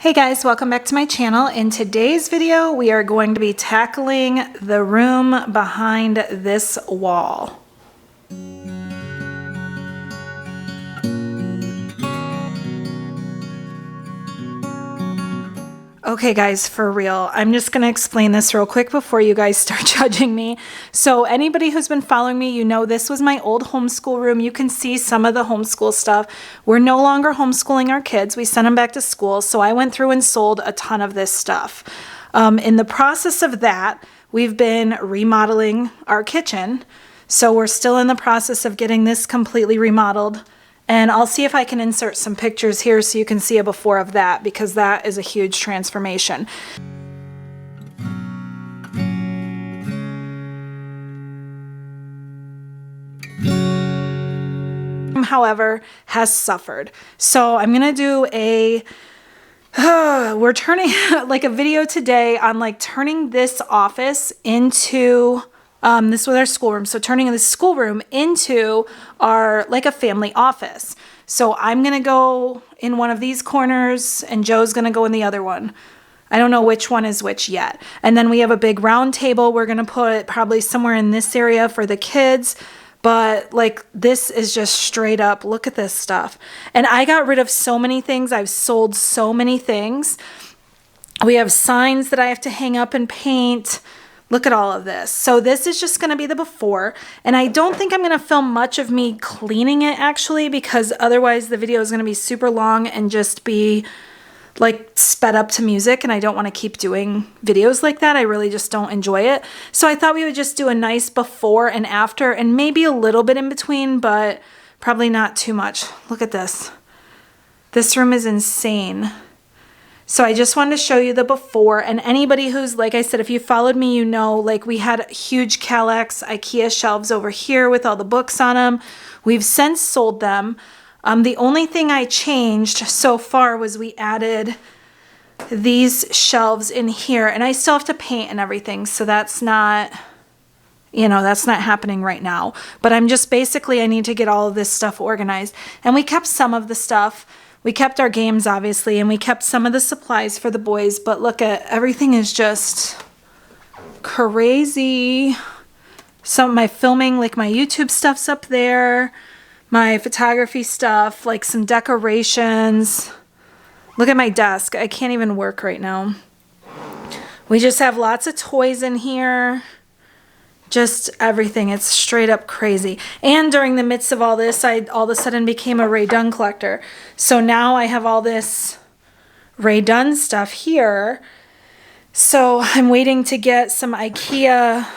Hey guys, welcome back to my channel. In today's video, we are going to be tackling the room behind this wall. Okay guys, for real, I'm just going to explain this real quick before you guys start judging me. So anybody who's been following me, you know this was my old homeschool room. You can see some of the homeschool stuff. We're no longer homeschooling our kids. We sent them back to school. So I went through and sold a ton of this stuff. In the process of that, we've been remodeling our kitchen. So we're still in the process of getting this completely remodeled. And I'll see if I can insert some pictures here so you can see a before of that, because that is a huge transformation. However, has suffered. So I'm gonna do a we're turning like a video today on like turning this office into this was our schoolroom. So turning this schoolroom into our like a family office. So I'm going to go in one of these corners and Joe's going to go in the other one. I don't know which one is which yet. And then we have a big round table. We're going to put it probably somewhere in this area for the kids. But like this is just straight up, look at this stuff. And I got rid of so many things. I've sold so many things. We have signs that I have to hang up and paint. Look at all of this. So this is just going to be the before. And I don't think I'm going to film much of me cleaning it actually, because otherwise the video is going to be super long and just be like sped up to music. And I don't want to keep doing videos like that. I really just don't enjoy it. So I thought we would just do a nice before and after and maybe a little bit in between, but probably not too much. Look at this. This room is insane. So I just wanted to show you the before, and anybody who's, like I said, if you followed me, you know, like we had huge Calex IKEA shelves over here with all the books on them. We've since sold them. The only thing I changed so far was we added these shelves in here, and I still have to paint and everything. So that's not, you know, that's not happening right now, but I'm just basically, I need to get all of this stuff organized. And we kept some of the stuff. We kept our games, obviously, and we kept some of the supplies for the boys, but look at everything is just crazy. Some of my filming, like my YouTube stuff's up there, my photography stuff, like some decorations. Look at my desk. I can't even work right now. We just have lots of toys in here. Just everything. It's straight up crazy. And during the midst of all this, I all of a sudden became a Ray Dunn collector. So now I have all this Ray Dunn stuff here. So I'm waiting to get some IKEA.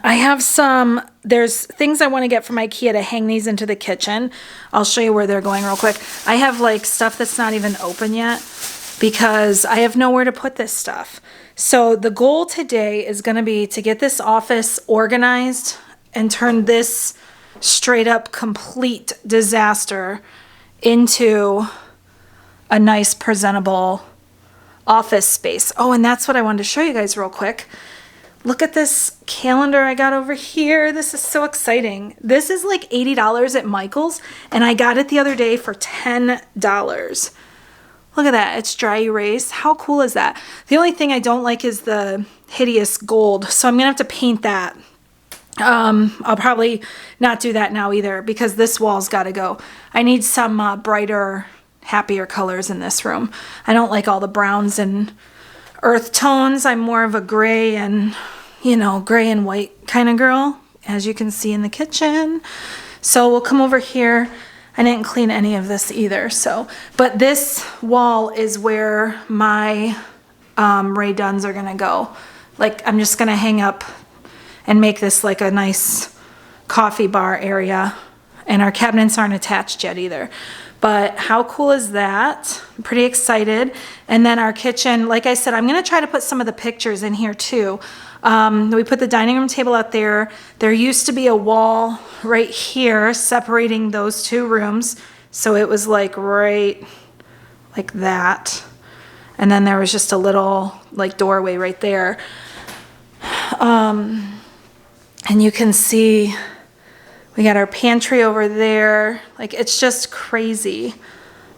I have some, there's things I want to get from IKEA to hang these into the kitchen. I'll show you where they're going real quick. I have like stuff that's not even open yet because I have nowhere to put this stuff. So the goal today is going to be to get this office organized and turn this straight up complete disaster into a nice presentable office space. Oh, and that's what I wanted to show you guys real quick. Look at this calendar I got over here. This is so exciting. This is like $80 at Michael's, and I got it the other day for $10. Look at that, it's dry erase. How cool is that? The only thing I don't like is the hideous gold, so I'm gonna have to paint that. I'll probably not do that now either because this wall's gotta go. I need some brighter, happier colors in this room. I don't like all the browns and earth tones. I'm more of a gray and, you know, gray and white kind of girl, as you can see in the kitchen. So we'll come over here. I didn't clean any of this either, so, but this wall is where my Ray Dunns are gonna go. Like, I'm just gonna hang up and make this like a nice coffee bar area, and our cabinets aren't attached yet either. But how cool is that? I'm pretty excited. And then our kitchen, like I said, I'm gonna try to put some of the pictures in here too. We put the dining room table out there. There used to be a wall right here separating those two rooms. So it was like right like that. And then there was just a little like doorway right there. And you can see we got our pantry over there. Like it's just crazy.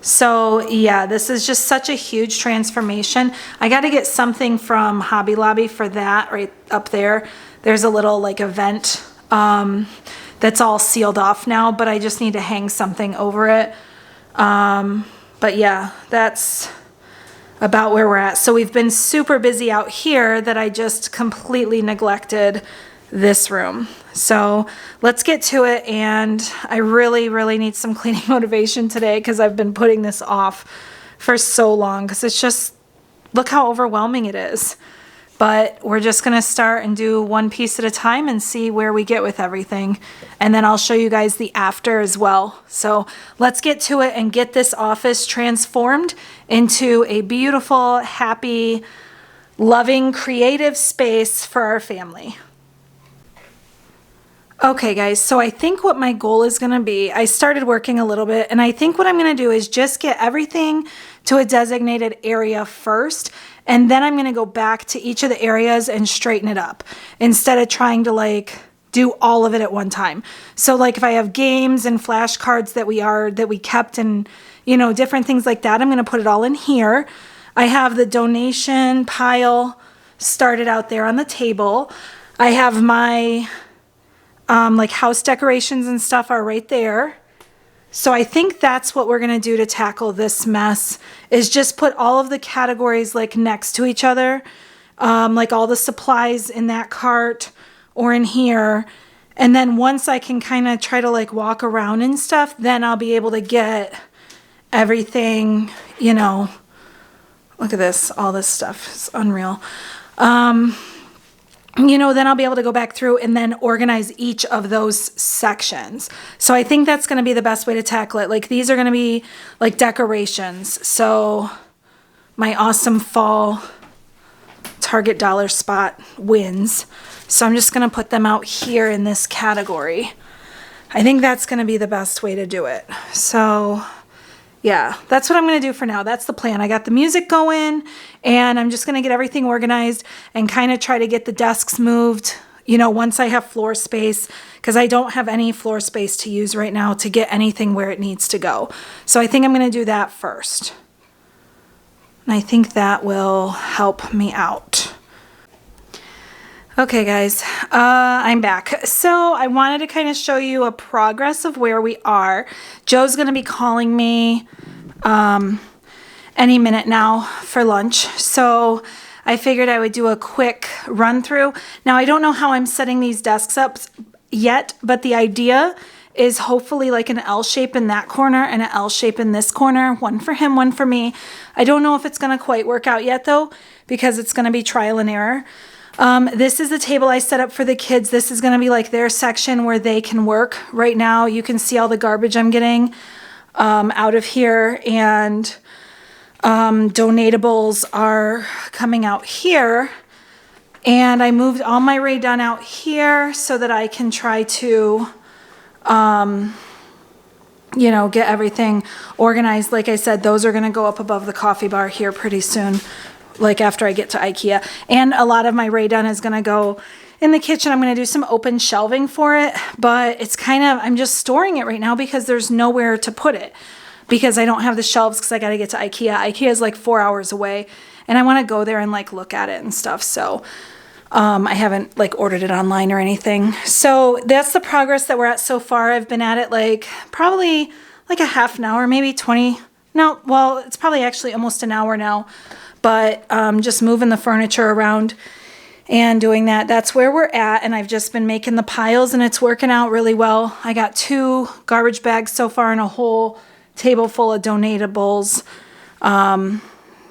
So yeah, this is just such a huge transformation. I got to get something from Hobby Lobby for that right up there. There's a little like event that's all sealed off now, but I just need to hang something over it. But yeah, that's about where we're at. So we've been super busy out here that I just completely neglected this room. So let's get to it, and I really need some cleaning motivation today because I've been putting this off for so long because it's just, look how overwhelming it is. But we're just gonna start and do one piece at a time and see where we get with everything. And then I'll show you guys the after as well. So let's get to it and get this office transformed into a beautiful, happy, loving, creative space for our family. Okay guys, so I think what my goal is gonna be, I started working a little bit, and I think what I'm gonna do is just get everything to a designated area first, and then I'm gonna go back to each of the areas and straighten it up instead of trying to like do all of it at one time. So like if I have games and flashcards that we kept and you know, different things like that, I'm gonna put it all in here. I have the donation pile started out there on the table. I have my like house decorations and stuff are right there. So I think that's what we're gonna do to tackle this mess, is just put all of the categories like next to each other, like all the supplies in that cart or in here. And then once I can kind of try to like walk around and stuff, then I'll be able to get everything, you know, look at this, all this stuff is unreal. You know, then I'll be able to go back through and then organize each of those sections. So I think that's going to be the best way to tackle it. Like these are going to be like decorations. So my awesome fall Target dollar spot wins. So I'm just going to put them out here in this category. I think that's going to be the best way to do it. So yeah, that's what I'm going to do for now. That's the plan. I got the music going, and I'm just going to get everything organized and kind of try to get the desks moved, you know, once I have floor space, because I don't have any floor space to use right now to get anything where it needs to go. So I think I'm going to do that first. And I think that will help me out. Okay guys, I'm back. So I wanted to kind of show you a progress of where we are. Joe's going to be calling me any minute now for lunch. So I figured I would do a quick run through. Now I don't know how I'm setting these desks up yet, but the idea is hopefully like an L shape in that corner and an L shape in this corner, one for him, one for me. I don't know if it's going to quite work out yet though, because it's going to be trial and error. This is the table I set up for the kids. This is going to be like their section where they can work. Right now you can see all the garbage I'm getting out of here, and donatables are coming out here. And I moved all my Rae Dunn out here so that I can try to you know, get everything organized. Like I said, those are going to go up above the coffee bar here pretty soon, like after I get to IKEA. And a lot of my Rae Dunn is going to go in the kitchen. I'm going to do some open shelving for it, but it's kind of, I'm just storing it right now because there's nowhere to put it, because I don't have the shelves because I got to get to IKEA. IKEA is like 4 hours away, and I want to go there and like look at it and stuff. So I haven't like ordered it online or anything. So that's the progress that we're at so far. I've been at it like probably like a half an hour, maybe 20. No, well, it's probably actually almost an hour now, but just moving the furniture around and doing that. That's where we're at. And I've just been making the piles, and it's working out really well. I got 2 garbage bags so far and a whole table full of donatables.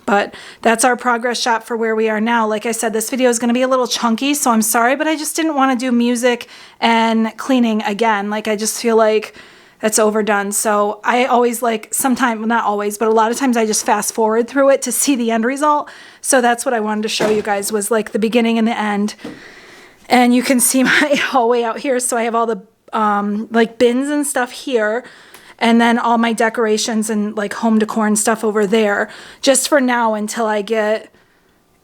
But that's our progress shot for where we are now. Like I said, this video is going to be a little chunky, so I'm sorry, but I just didn't want to do music and cleaning again. Like, I just feel like it's overdone. So I always like, sometimes, not always, but a lot of times I just fast forward through it to see the end result. So that's what I wanted to show you guys, was like the beginning and the end. And you can see my hallway out here. So I have all the like bins and stuff here, and then all my decorations and like home decor and stuff over there, just for now until I get,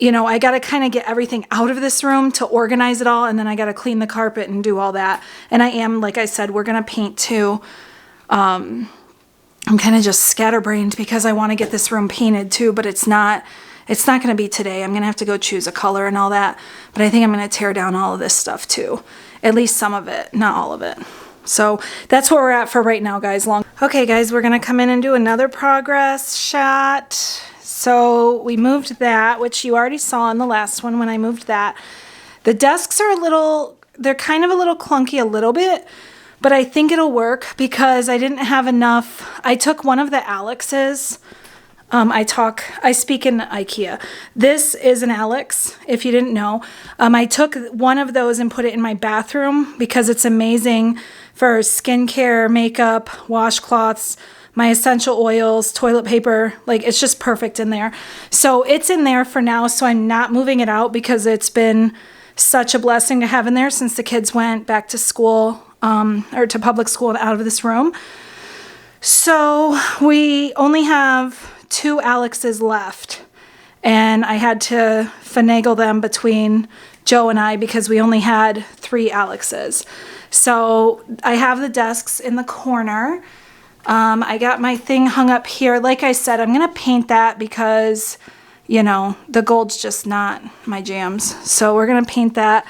you know, I got to kind of get everything out of this room to organize it all. And then I got to clean the carpet and do all that. And I am, like I said, we're going to paint too. I'm kind of just scatterbrained because I want to get this room painted too, but it's not going to be today. I'm going to have to go choose a color and all that. But I think I'm going to tear down all of this stuff too. At least some of it, not all of it. So that's where we're at for right now, guys. Okay, guys, we're going to come in and do another progress shot. So we moved that, which you already saw in the last one when I moved that. The desks are they're kind of a little clunky a little bit, but I think it'll work because I didn't have enough. I took one of the Alex's. I speak in IKEA. This is an Alex, if you didn't know. I took one of those and put it in my bathroom because it's amazing for skincare, makeup, washcloths, my essential oils, toilet paper. Like, it's just perfect in there. So it's in there for now, so I'm not moving it out because it's been such a blessing to have in there since the kids went back to school, or to public school and out of this room. So we only have 2 Alex's left, and I had to finagle them between Joe and I because we only had 3 Alex's. So I have the desks in the corner. I got my thing hung up here. Like I said, I'm gonna paint that because, you know, the gold's just not my jams. So we're gonna paint that.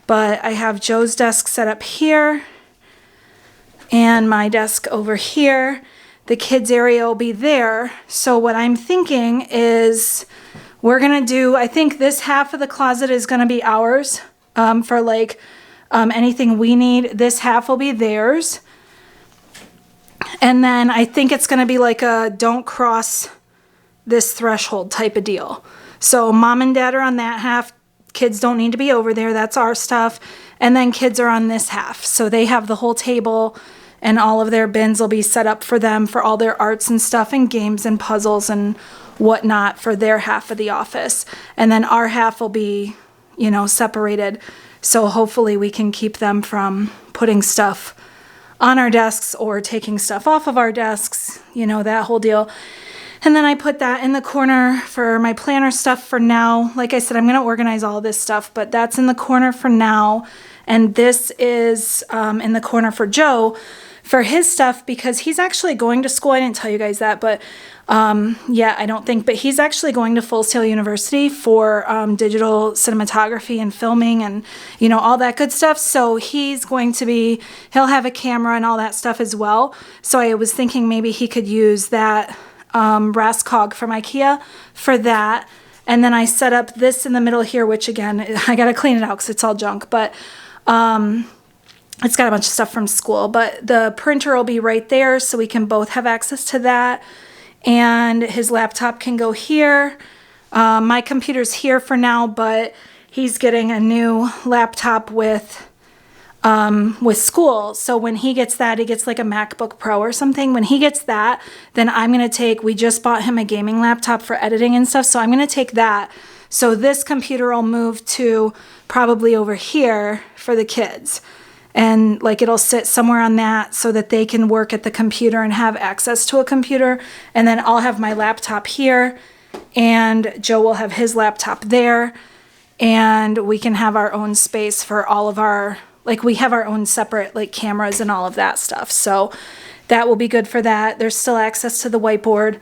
But I have Joe's desk set up here and my desk over here. The kids area will be there. So what I'm thinking is we're gonna do, I think this half of the closet is gonna be ours, for like anything we need. This half will be theirs. And then I think it's gonna be like a don't cross this threshold type of deal. So mom and dad are on that half. Kids don't need to be over there. That's our stuff. And then kids are on this half. So they have the whole table and all of their bins will be set up for them for all their arts and stuff and games and puzzles and whatnot for their half of the office. And then our half will be, you know, separated. So hopefully we can keep them from putting stuff on our desks or taking stuff off of our desks, you know, that whole deal. And then I put that in the corner for my planner stuff for now. Like I said, I'm going to organize all this stuff, but that's in the corner for now. And this is in the corner for Joe for his stuff because he's actually going to school. I didn't tell you guys that, but yeah, I don't think, but he's actually going to Full Sail University for digital cinematography and filming and, you know, all that good stuff. So he's going to be, he'll have a camera and all that stuff as well. So I was thinking maybe he could use that Raskog from IKEA for that. And then I set up this in the middle here, which again, I got to clean it out because it's all junk, but it's got a bunch of stuff from school, but the printer will be right there so we can both have access to that. And his laptop can go here. My computer's here for now, but he's getting a new laptop with school. So when he gets that, he gets like a MacBook Pro or something. When he gets that, then I'm going to take, we just bought him a gaming laptop for editing and stuff. So I'm going to take that. So this computer will move to probably over here for the kids. And like it'll sit somewhere on that so that they can work at the computer and have access to a computer. And then I'll have my laptop here and Joe will have his laptop there. And we can have our own space for all of our, like we have our own separate like cameras and all of that stuff. So that will be good for that. There's still access to the whiteboard.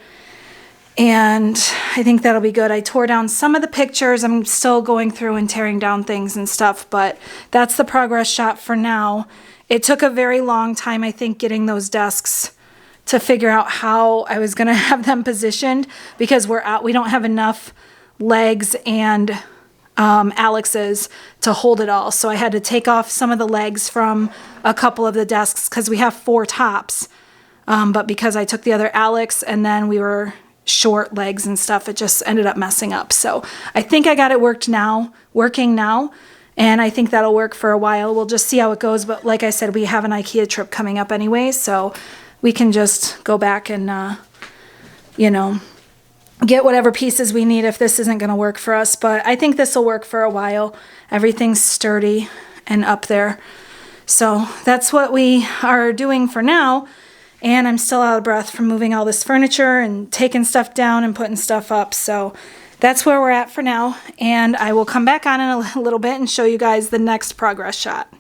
And I think that'll be good. I tore down some of the pictures. I'm still going through and tearing down things and stuff, but that's the progress shot for now. It took a very long time, I think, getting those desks to figure out how I was going to have them positioned because we don't have enough legs and Alex's to hold it all. So I had to take off some of the legs from a couple of the desks because we have 4 tops. But because I took the other Alex and then we were short legs and stuff, it just ended up messing up. So I think I got it working now, and I think that'll work for a while. We'll just see how it goes. But like I said, we have an IKEA trip coming up anyway, so we can just go back and, you know, get whatever pieces we need if this isn't going to work for us. But I think this will work for a while. Everything's sturdy and up there. So that's what we are doing for now. And I'm still out of breath from moving all this furniture and taking stuff down and putting stuff up. So that's where we're at for now. And I will come back on in a little bit and show you guys the next progress shot.